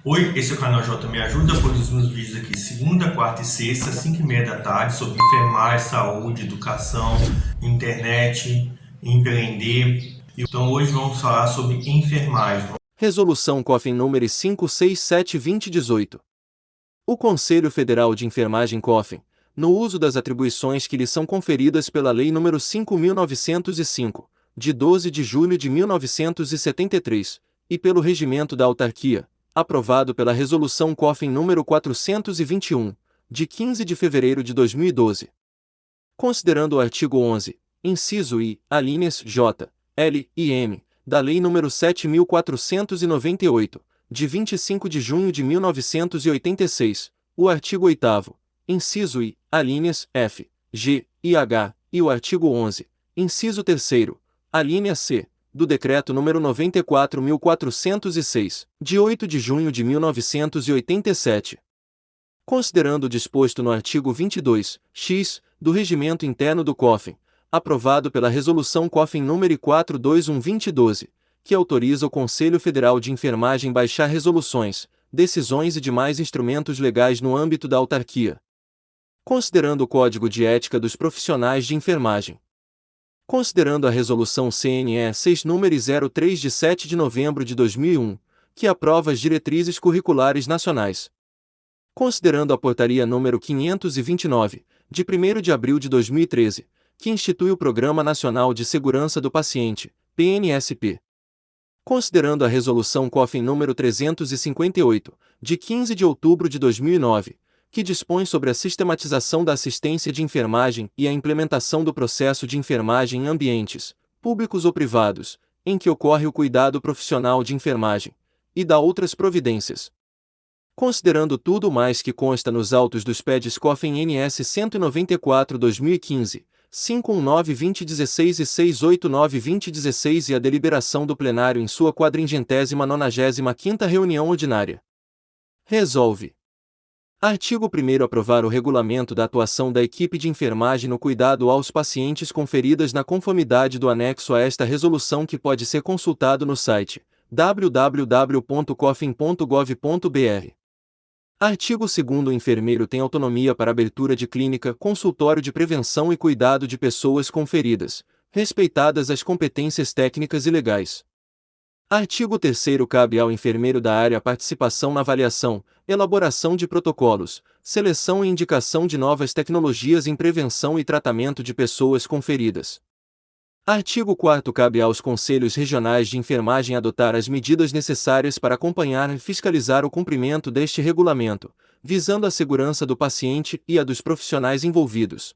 Oi, esse é o canal J Me Ajuda, produzimos vídeos aqui segunda, quarta e sexta, 5h30 da tarde, sobre enfermagem, saúde, educação, internet, empreender. Então hoje vamos falar sobre enfermagem. Resolução COFIN número 567/2018. O Conselho Federal de Enfermagem COFIN, no uso das atribuições que lhe são conferidas pela Lei nº 5.905, de 12 de julho de 1973, e pelo Regimento da Autarquia, aprovado pela Resolução COFIN número 421, de 15 de fevereiro de 2012. Considerando o artigo 11, inciso I, alíneas J, L e M, da Lei nº 7.498, de 25 de junho de 1986, o artigo 8º, inciso I, alíneas F, G e H, e o artigo 11, inciso 3º, alínea C, do Decreto nº 94.406, de 8 de junho de 1987. Considerando o disposto no artigo 22-X, do Regimento Interno do COFIN, aprovado pela Resolução COFIN nº 421/2012, que autoriza o Conselho Federal de Enfermagem baixar resoluções, decisões e demais instrumentos legais no âmbito da autarquia. Considerando o Código de Ética dos Profissionais de Enfermagem. Considerando a Resolução CNE 6 nº 03 de 7 de novembro de 2001, que aprova as diretrizes curriculares nacionais. Considerando a Portaria nº 529, de 1º de abril de 2013, que institui o Programa Nacional de Segurança do Paciente, PNSP. Considerando a Resolução COFIN nº 358, de 15 de outubro de 2009, que dispõe sobre a sistematização da assistência de enfermagem e a implementação do processo de enfermagem em ambientes, públicos ou privados, em que ocorre o cuidado profissional de enfermagem, e da outras providências. Considerando tudo mais que consta nos autos dos PEDs COFIN NS 194/2015, 519/2016 e 689/2016 e a deliberação do plenário em sua 495ª reunião ordinária. Resolve. Artigo 1º aprovar o regulamento da atuação da equipe de enfermagem no cuidado aos pacientes conferidas na conformidade do anexo a esta resolução, que pode ser consultado no site www.cofin.gov.br. Artigo 2º. O enfermeiro tem autonomia para abertura de clínica, consultório de prevenção e cuidado de pessoas conferidas, respeitadas as competências técnicas e legais. Artigo 3º. Cabe ao enfermeiro da área a participação na avaliação, elaboração de protocolos, seleção e indicação de novas tecnologias em prevenção e tratamento de pessoas conferidas. Artigo 4º. Cabe aos Conselhos Regionais de Enfermagem adotar as medidas necessárias para acompanhar e fiscalizar o cumprimento deste regulamento, visando a segurança do paciente e a dos profissionais envolvidos.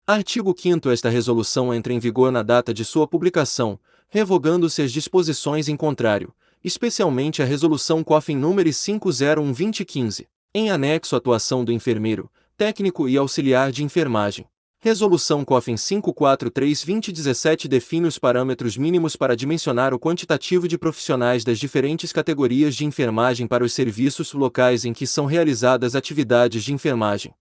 Artigo 5º. Esta resolução entra em vigor na data de sua publicação, revogando-se as disposições em contrário, especialmente a Resolução COFIN nº 501/2015, em anexo à atuação do enfermeiro, técnico e auxiliar de enfermagem. Resolução COFIN 543/2017 define os parâmetros mínimos para dimensionar o quantitativo de profissionais das diferentes categorias de enfermagem para os serviços locais em que são realizadas atividades de enfermagem.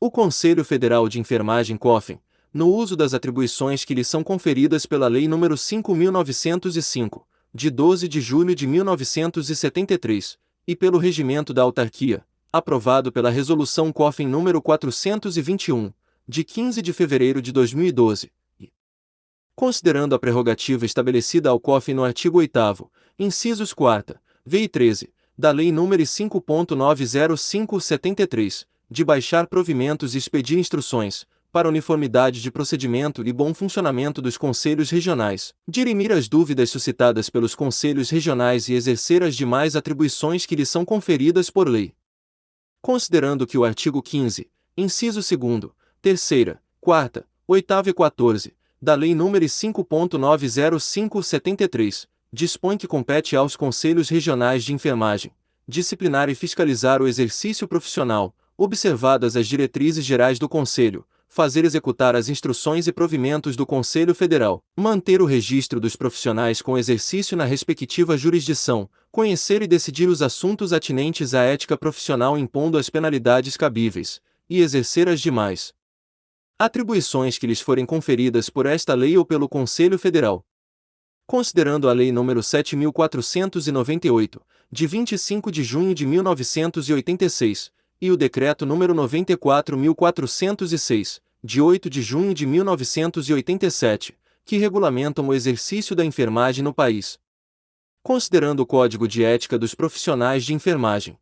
O Conselho Federal de Enfermagem COFIN, no uso das atribuições que lhe são conferidas pela Lei nº 5.905, de 12 de julho de 1973, e pelo Regimento da Autarquia, aprovado pela Resolução COFIN nº 421, de 15 de fevereiro de 2012, e considerando a prerrogativa estabelecida ao COFIN no artigo 8º, incisos 4º, v e 13, da Lei nº 5.905/73, de baixar provimentos e expedir instruções, para uniformidade de procedimento e bom funcionamento dos conselhos regionais, dirimir as dúvidas suscitadas pelos conselhos regionais e exercer as demais atribuições que lhes são conferidas por lei. Considerando que o artigo 15, inciso 2º, 3ª, 4ª, 8ª e 14, da Lei nº 5.905/73, dispõe que compete aos Conselhos Regionais de Enfermagem disciplinar e fiscalizar o exercício profissional, observadas as diretrizes gerais do Conselho, fazer executar as instruções e provimentos do Conselho Federal, manter o registro dos profissionais com exercício na respectiva jurisdição, conhecer e decidir os assuntos atinentes à ética profissional impondo as penalidades cabíveis, e exercer as demais atribuições que lhes forem conferidas por esta lei ou pelo Conselho Federal. Considerando a Lei nº 7.498, de 25 de junho de 1986, e o Decreto nº 94.406, de 8 de junho de 1987, que regulamentam o exercício da enfermagem no país. Considerando o Código de Ética dos Profissionais de Enfermagem.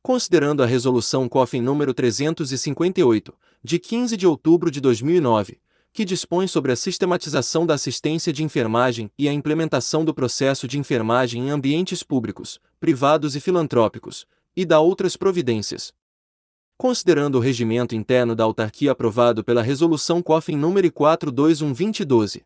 Considerando a Resolução COFEN nº 358, de 15 de outubro de 2009, que dispõe sobre a sistematização da assistência de enfermagem e a implementação do processo de enfermagem em ambientes públicos, privados e filantrópicos, e da outras providências. Considerando o regimento interno da autarquia aprovado pela Resolução COFEN nº 421/2012.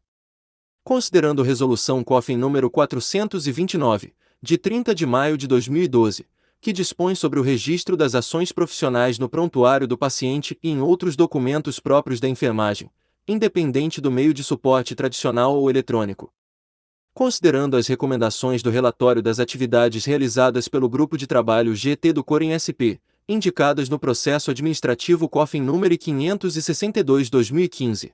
Considerando a Resolução COFEN nº 429, de 30 de maio de 2012, que dispõe sobre o registro das ações profissionais no prontuário do paciente e em outros documentos próprios da enfermagem, independente do meio de suporte tradicional ou eletrônico. Considerando as recomendações do relatório das atividades realizadas pelo Grupo de Trabalho GT do COREN-SP, indicadas no processo administrativo COFEN número 562/2015.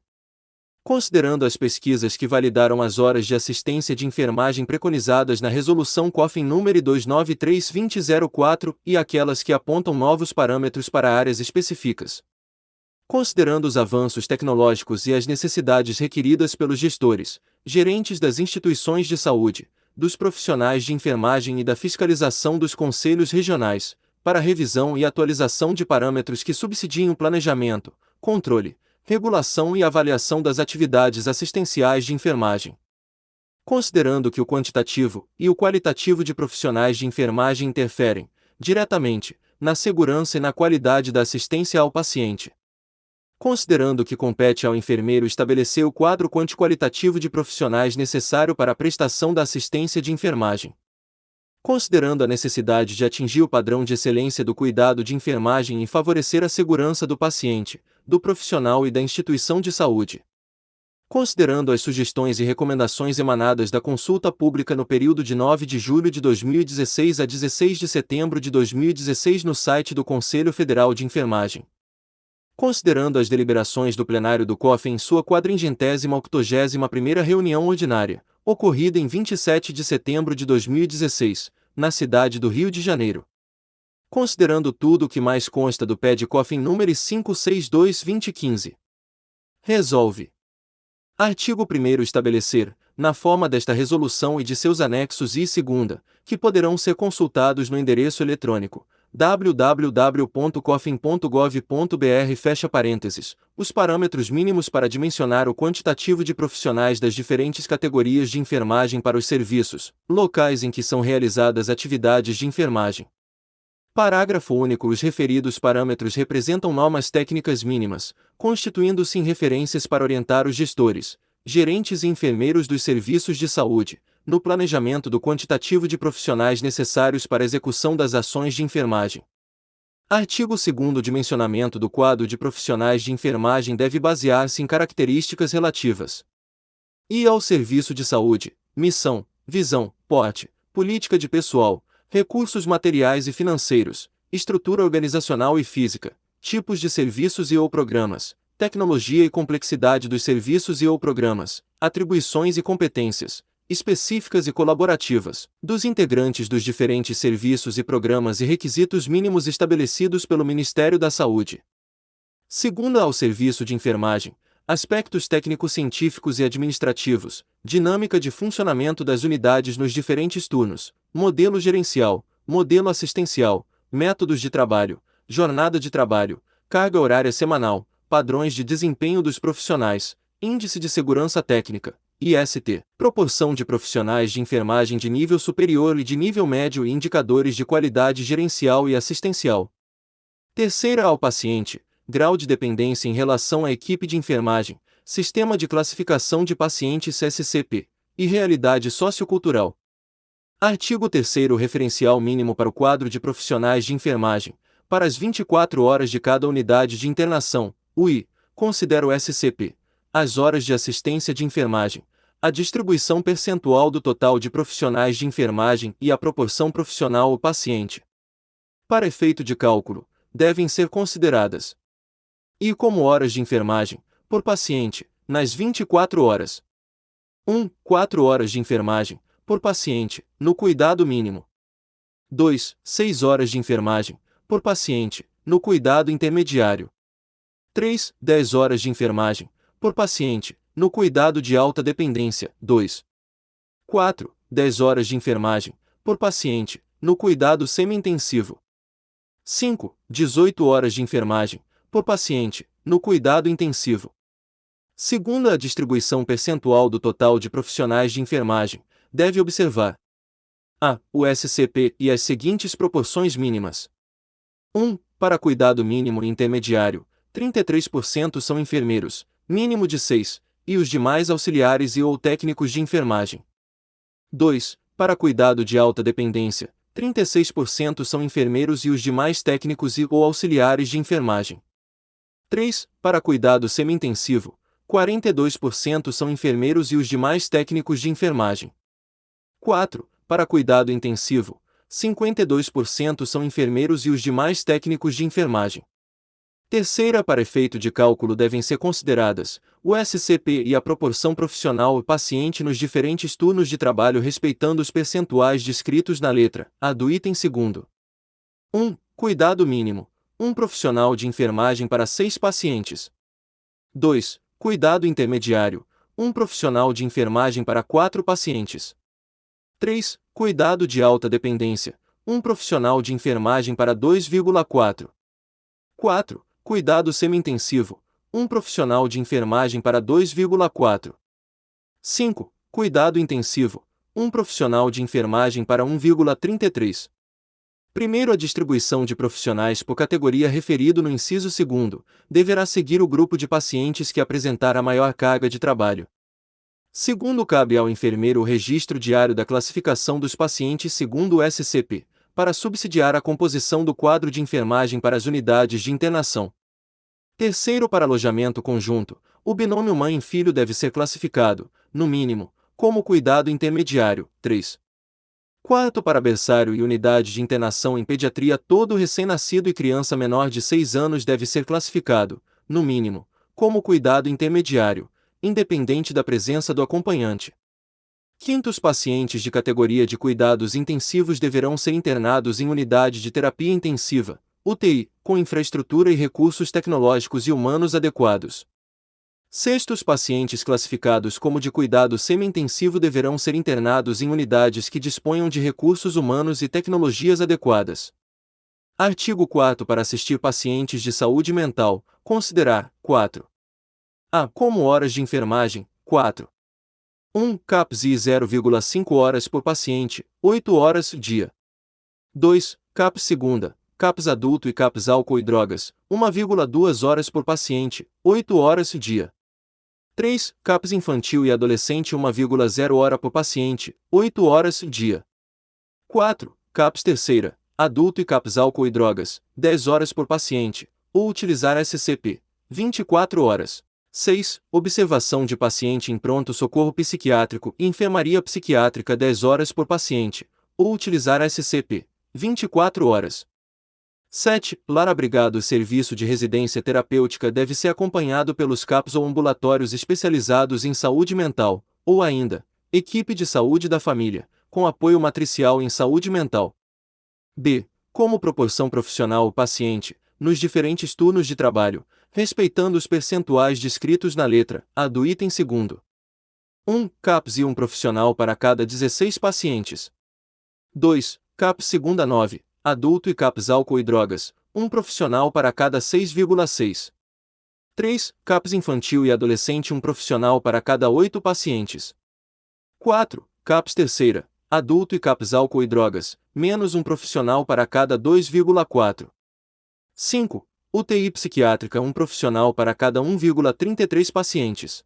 Considerando as pesquisas que validaram as horas de assistência de enfermagem preconizadas na Resolução COFEN número 293/2004 e aquelas que apontam novos parâmetros para áreas específicas. Considerando os avanços tecnológicos e as necessidades requeridas pelos gestores, gerentes das instituições de saúde, dos profissionais de enfermagem e da fiscalização dos conselhos regionais, para revisão e atualização de parâmetros que subsidiem o planejamento, controle, regulação e avaliação das atividades assistenciais de enfermagem. Considerando que o quantitativo e o qualitativo de profissionais de enfermagem interferem, diretamente, na segurança e na qualidade da assistência ao paciente. Considerando que compete ao enfermeiro estabelecer o quadro quanti-qualitativo de profissionais necessário para a prestação da assistência de enfermagem. Considerando a necessidade de atingir o padrão de excelência do cuidado de enfermagem e favorecer a segurança do paciente, do profissional e da instituição de saúde. Considerando as sugestões e recomendações emanadas da consulta pública no período de 9 de julho de 2016 a 16 de setembro de 2016 no site do Conselho Federal de Enfermagem. Considerando as deliberações do plenário do COFEN em sua 481ª reunião ordinária, ocorrida em 27 de setembro de 2016, na cidade do Rio de Janeiro. Considerando tudo o que mais consta do PED COFEN número 562/2015. Resolve. Artigo 1º estabelecer, na forma desta resolução e de seus anexos e segunda, que poderão ser consultados no endereço eletrônico www.cofen.gov.br os parâmetros mínimos para dimensionar o quantitativo de profissionais das diferentes categorias de enfermagem para os serviços, locais em que são realizadas atividades de enfermagem. Parágrafo único. Os referidos parâmetros representam normas técnicas mínimas, constituindo-se em referências para orientar os gestores, gerentes e enfermeiros dos serviços de saúde, no planejamento do quantitativo de profissionais necessários para a execução das ações de enfermagem. Artigo 2º. O dimensionamento do quadro de profissionais de enfermagem deve basear-se em características relativas e ao serviço de saúde, missão, visão, porte, política de pessoal, recursos materiais e financeiros, estrutura organizacional e física, tipos de serviços e ou programas, tecnologia e complexidade dos serviços e ou programas, atribuições e competências, específicas e colaborativas, dos integrantes dos diferentes serviços e programas e requisitos mínimos estabelecidos pelo Ministério da Saúde. Segundo ao serviço de enfermagem, aspectos técnico-científicos e administrativos, dinâmica de funcionamento das unidades nos diferentes turnos, modelo gerencial, modelo assistencial, métodos de trabalho, jornada de trabalho, carga horária semanal, padrões de desempenho dos profissionais, índice de segurança técnica, IST, proporção de profissionais de enfermagem de nível superior e de nível médio e indicadores de qualidade gerencial e assistencial. Terceira, ao paciente, grau de dependência em relação à equipe de enfermagem, sistema de classificação de pacientes SCP, e realidade sociocultural. Artigo 3º. Referencial mínimo para o quadro de profissionais de enfermagem, para as 24 horas de cada unidade de internação, UI, considera o SCP, as horas de assistência de enfermagem, a distribuição percentual do total de profissionais de enfermagem e a proporção profissional ao paciente. Para efeito de cálculo, devem ser consideradas I como horas de enfermagem, por paciente, nas 24 horas. 4 horas de enfermagem, por paciente, no cuidado mínimo. 2. 6 horas de enfermagem, por paciente, no cuidado intermediário. 3. 10 horas de enfermagem, por paciente, no cuidado de alta dependência. 2. 4. 10 horas de enfermagem, por paciente, no cuidado semi-intensivo. 5. 18 horas de enfermagem, por paciente, no cuidado intensivo. Segundo a distribuição percentual do total de profissionais de enfermagem, deve observar o SCP e as seguintes proporções mínimas. 1. Para cuidado mínimo e intermediário, 33% são enfermeiros, mínimo de 6, e os demais auxiliares e ou técnicos de enfermagem. 2. Para cuidado de alta dependência, 36% são enfermeiros e os demais técnicos e ou auxiliares de enfermagem. 3. Para cuidado semi-intensivo, 42% são enfermeiros e os demais técnicos de enfermagem. 4. Para cuidado intensivo, 52% são enfermeiros e os demais técnicos de enfermagem. Terceira, para efeito de cálculo devem ser consideradas o SCP e a proporção profissional paciente nos diferentes turnos de trabalho respeitando os percentuais descritos na letra A do item 2º. 1. Cuidado mínimo. 1 profissional de enfermagem para 6 pacientes. 2. Cuidado intermediário. 1 profissional de enfermagem para 4 pacientes. 3. Cuidado de alta dependência. 1 profissional de enfermagem para 2,4. 4. Cuidado semi-intensivo. 1 profissional de enfermagem para 2,4. 5. Cuidado intensivo. 1 profissional de enfermagem para 1,33. Primeiro, a distribuição de profissionais por categoria referido no inciso 2º, deverá seguir o grupo de pacientes que apresentar a maior carga de trabalho. Segundo, cabe ao enfermeiro o registro diário da classificação dos pacientes segundo o SCP, para subsidiar a composição do quadro de enfermagem para as unidades de internação. Terceiro, para alojamento conjunto, o binômio mãe-filho deve ser classificado, no mínimo, como cuidado intermediário. 3. Quarto, para berçário e unidade de internação em pediatria, todo recém-nascido e criança menor de 6 anos deve ser classificado, no mínimo, como cuidado intermediário, independente da presença do acompanhante. Quinto, os pacientes de categoria de cuidados intensivos deverão ser internados em unidade de terapia intensiva, UTI, com infraestrutura e recursos tecnológicos e humanos adequados. Sexto, os pacientes classificados como de cuidado semi-intensivo deverão ser internados em unidades que disponham de recursos humanos e tecnologias adequadas. Artigo 4º, para assistir pacientes de saúde mental, considerar 4. Como horas de enfermagem, 4. 1. CAPS I 0,5 horas por paciente, 8 horas dia. 2. CAPS segunda, CAPS adulto e CAPS álcool e drogas, 1,2 horas por paciente, 8 horas dia. 3. CAPS infantil e adolescente 1,0 hora por paciente, 8 horas dia. 4. CAPS terceira, adulto e CAPS álcool e drogas, 10 horas por paciente, ou utilizar SCP, 24 horas. 6. Observação de paciente em pronto-socorro psiquiátrico e enfermaria psiquiátrica 10 horas por paciente, ou utilizar SCP, 24 horas. 7. Lar abrigado. Serviço de residência terapêutica deve ser acompanhado pelos CAPS ou ambulatórios especializados em saúde mental, ou ainda, equipe de saúde da família, com apoio matricial em saúde mental. B. Como proporção profissional o paciente, nos diferentes turnos de trabalho, respeitando os percentuais descritos na letra A do item 2º. 1. CAPS e 1 profissional para cada 16 pacientes. 2. CAPS segunda 9, adulto e CAPS álcool e drogas, 1 profissional para cada 6,6. 3. CAPS infantil e adolescente 1 profissional para cada 8 pacientes. 4. CAPS terceira, adulto e CAPS álcool e drogas, menos 1 profissional para cada 2,4. 5. UTI psiquiátrica 1 profissional para cada 1,33 pacientes.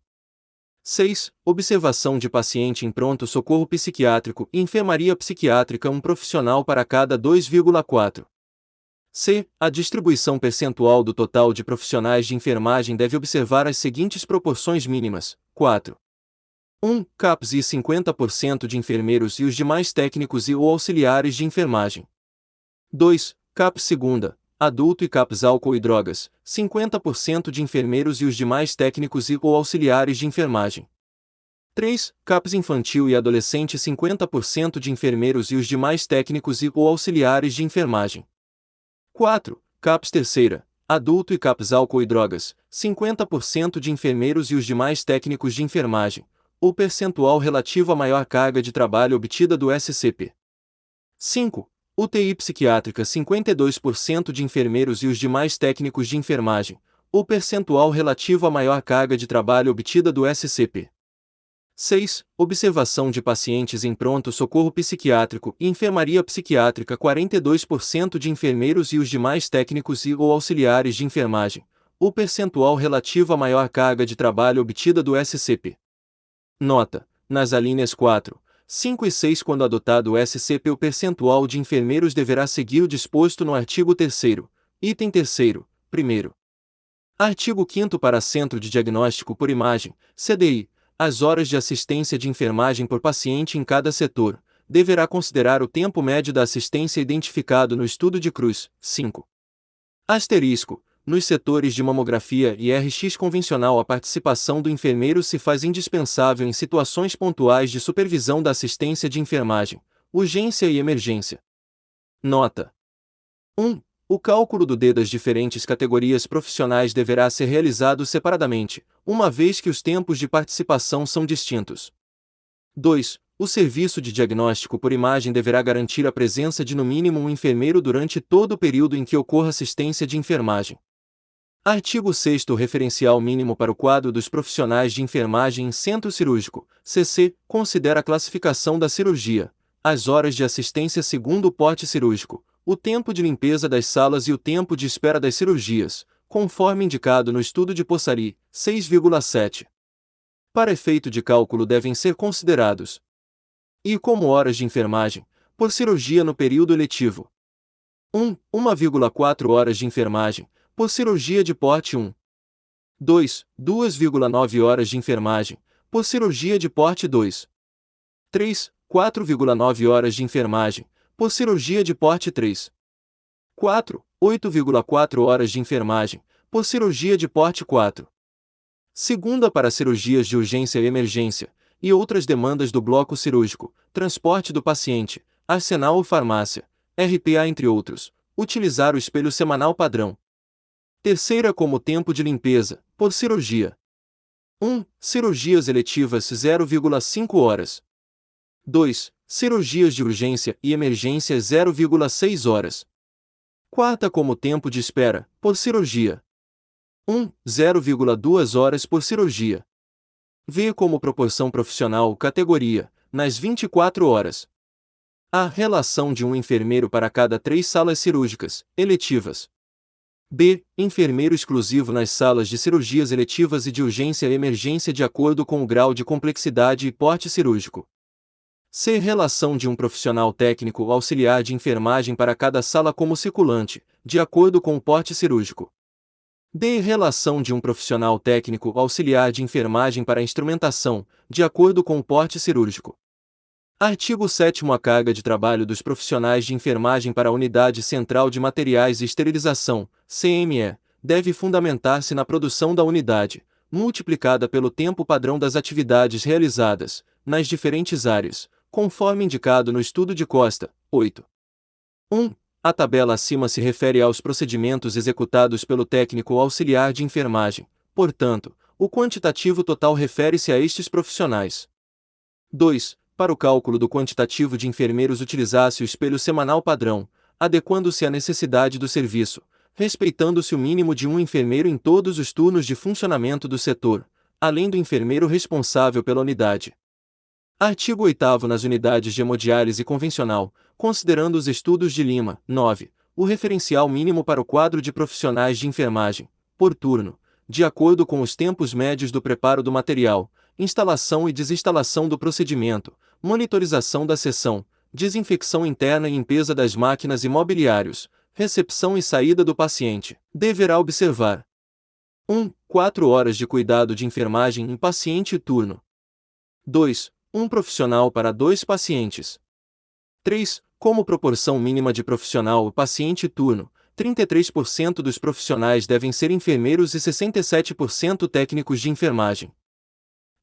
6. Observação de paciente em pronto-socorro psiquiátrico e enfermaria psiquiátrica 1 profissional para cada 2,4. C. A distribuição percentual do total de profissionais de enfermagem deve observar as seguintes proporções mínimas. 4. 1. CAPS e 50% de enfermeiros e os demais técnicos e ou auxiliares de enfermagem. 2. CAPS segunda, adulto e CAPS álcool e drogas, 50% de enfermeiros e os demais técnicos e ou auxiliares de enfermagem. 3. CAPS infantil e adolescente 50% de enfermeiros e os demais técnicos e ou auxiliares de enfermagem. 4. CAPS terceira, adulto e CAPS álcool e drogas, 50% de enfermeiros e os demais técnicos de enfermagem, ou percentual relativo à maior carga de trabalho obtida do SCP. 5. UTI psiquiátrica 52% de enfermeiros e os demais técnicos de enfermagem, ou percentual relativo à maior carga de trabalho obtida do SCP. 6. Observação de pacientes em pronto-socorro psiquiátrico e enfermaria psiquiátrica 42% de enfermeiros e os demais técnicos e ou auxiliares de enfermagem, ou percentual relativo à maior carga de trabalho obtida do SCP. Nota: nas alíneas 4, 5 e 6, quando adotado o SCP, o percentual de enfermeiros deverá seguir o disposto no artigo 3º, item 3º, 1º. Artigo 5º para Centro de Diagnóstico por Imagem, CDI. As horas de assistência de enfermagem por paciente em cada setor, deverá considerar o tempo médio da assistência identificado no estudo de Cruz. 5. Asterisco. Nos setores de mamografia e RX convencional, a participação do enfermeiro se faz indispensável em situações pontuais de supervisão da assistência de enfermagem, urgência e emergência. Nota: 1. O cálculo do D das diferentes categorias profissionais deverá ser realizado separadamente, uma vez que os tempos de participação são distintos. 2. O serviço de diagnóstico por imagem deverá garantir a presença de no mínimo um enfermeiro durante todo o período em que ocorra assistência de enfermagem. Artigo 6º. Referencial mínimo para o quadro dos profissionais de enfermagem em centro cirúrgico, CC, considera a classificação da cirurgia, as horas de assistência segundo o porte cirúrgico, o tempo de limpeza das salas e o tempo de espera das cirurgias, conforme indicado no estudo de Possari, 6,7. Para efeito de cálculo devem ser considerados e como horas de enfermagem, por cirurgia no período eletivo. 1,4 horas de enfermagem, por cirurgia de porte 1. 2. 2,9 horas de enfermagem, por cirurgia de porte 2. 3. 4,9 horas de enfermagem, por cirurgia de porte 3. 4. 8,4 horas de enfermagem, por cirurgia de porte 4. Segunda para cirurgias de urgência e emergência, e outras demandas do bloco cirúrgico, transporte do paciente, arsenal ou farmácia, RPA entre outros, utilizar o espelho semanal padrão. Terceira como tempo de limpeza, por cirurgia. 1. Cirurgias eletivas 0,5 horas. 2. Cirurgias de urgência e emergência 0,6 horas. Quarta como tempo de espera, por cirurgia. 0,2 horas por cirurgia. V como proporção profissional categoria, nas 24 horas. A relação de um enfermeiro para cada 3 salas cirúrgicas, eletivas. B. Enfermeiro exclusivo nas salas de cirurgias eletivas e de urgência e emergência de acordo com o grau de complexidade e porte cirúrgico. C. Relação de um profissional técnico auxiliar de enfermagem para cada sala como circulante, de acordo com o porte cirúrgico. D. Relação de um profissional técnico auxiliar de enfermagem para instrumentação, de acordo com o porte cirúrgico. Artigo 7º. A carga de trabalho dos profissionais de enfermagem para a Unidade Central de Materiais e Esterilização, CME, deve fundamentar-se na produção da unidade, multiplicada pelo tempo padrão das atividades realizadas, nas diferentes áreas, conforme indicado no estudo de Costa, 8. 1. A tabela acima se refere aos procedimentos executados pelo técnico auxiliar de enfermagem, portanto, o quantitativo total refere-se a estes profissionais. 2. Para o cálculo do quantitativo de enfermeiros utilizasse o espelho semanal padrão, adequando-se à necessidade do serviço, respeitando-se o mínimo de um enfermeiro em todos os turnos de funcionamento do setor, além do enfermeiro responsável pela unidade. Artigo 8º. Nas unidades de hemodiálise convencional, considerando os estudos de Lima, 9, o referencial mínimo para o quadro de profissionais de enfermagem, por turno, de acordo com os tempos médios do preparo do material, instalação e desinstalação do procedimento, monitorização da seção, desinfecção interna e limpeza das máquinas e mobiliários, recepção e saída do paciente, deverá observar 4 horas de cuidado de enfermagem em paciente e turno. 2. Um profissional para 2 pacientes. 3. Como proporção mínima de profissional paciente e turno, 33% dos profissionais devem ser enfermeiros e 67% técnicos de enfermagem.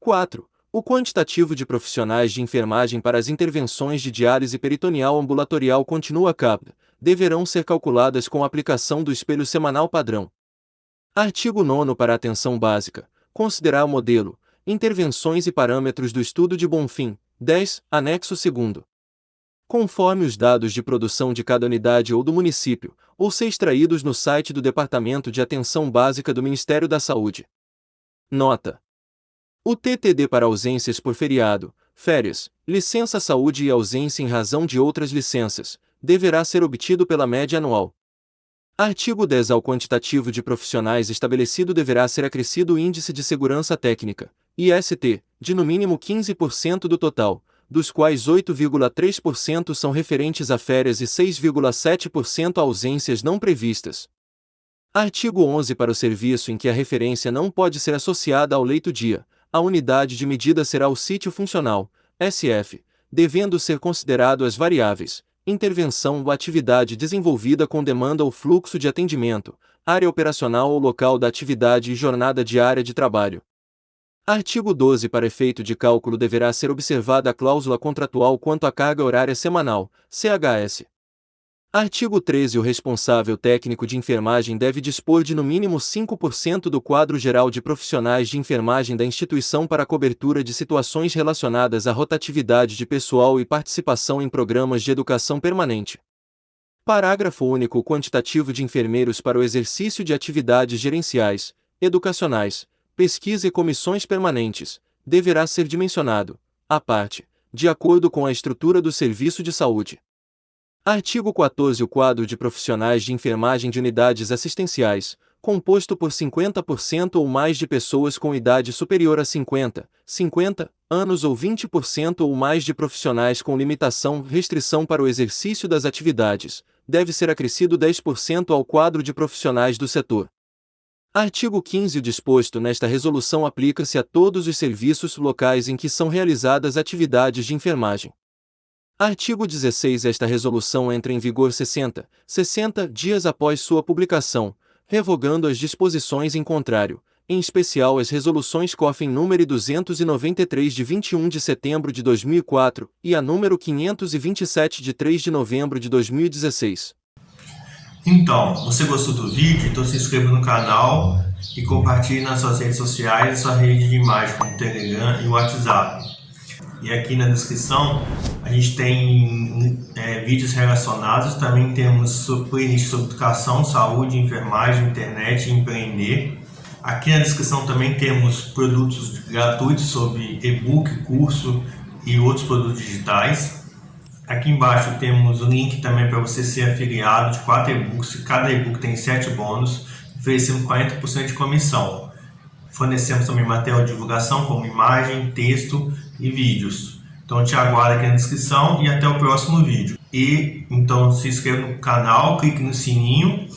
4. O quantitativo de profissionais de enfermagem para as intervenções de diálise peritoneal ambulatorial continua CAP, deverão ser calculadas com a aplicação do espelho semanal padrão. Artigo 9º para a atenção básica. Considerar o modelo, intervenções e parâmetros do estudo de Bonfim, 10, anexo 2º. Conforme os dados de produção de cada unidade ou do município, ou ser extraídos no site do Departamento de Atenção Básica do Ministério da Saúde. Nota: o TTD para ausências por feriado, férias, licença saúde e ausência em razão de outras licenças, deverá ser obtido pela média anual. Artigo 10. Ao quantitativo de profissionais estabelecido deverá ser acrescido o Índice de Segurança Técnica, IST, de no mínimo 15% do total, dos quais 8,3% são referentes a férias e 6,7% a ausências não previstas. Artigo 11. Para o serviço em que a referência não pode ser associada ao leito-dia, a unidade de medida será o sítio funcional, SF, devendo ser considerado as variáveis, intervenção ou atividade desenvolvida com demanda ou fluxo de atendimento, área operacional ou local da atividade e jornada diária de trabalho. Artigo 12. Para efeito de cálculo deverá ser observada a cláusula contratual quanto à carga horária semanal, CHS. Artigo 13. O responsável técnico de enfermagem deve dispor de no mínimo 5% do quadro geral de profissionais de enfermagem da instituição para a cobertura de situações relacionadas à rotatividade de pessoal e participação em programas de educação permanente. Parágrafo único. O quantitativo de enfermeiros para o exercício de atividades gerenciais, educacionais, pesquisa e comissões permanentes, deverá ser dimensionado, à parte, de acordo com a estrutura do serviço de saúde. Artigo 14. O quadro de profissionais de enfermagem de unidades assistenciais, composto por 50% ou mais de pessoas com idade superior a 50 anos ou 20% ou mais de profissionais com restrição para o exercício das atividades, deve ser acrescido 10% ao quadro de profissionais do setor. Artigo 15. O disposto nesta resolução aplica-se a todos os serviços locais em que são realizadas atividades de enfermagem. Artigo 16. Esta resolução entra em vigor 60 dias após sua publicação, revogando as disposições em contrário, em especial as resoluções COFIN número 293 de 21 de setembro de 2004 e a número 527 de 3 de novembro de 2016. Então, você gostou do vídeo? Então se inscreva no canal e compartilhe nas suas redes sociais e sua rede de imagem como Telegram e WhatsApp. E aqui na descrição a gente tem vídeos relacionados, também temos playlist sobre educação, saúde, enfermagem, internet e empreender. Aqui na descrição também temos produtos gratuitos sobre e-book, curso e outros produtos digitais. Aqui embaixo temos o link também para você ser afiliado de 4 e-books. Cada e-book tem 7 bônus, oferecendo 40% de comissão. Fornecemos também material de divulgação como imagem, texto e vídeos. Então te aguardo aqui na descrição e até o próximo vídeo. E então se inscreva no canal, clique no sininho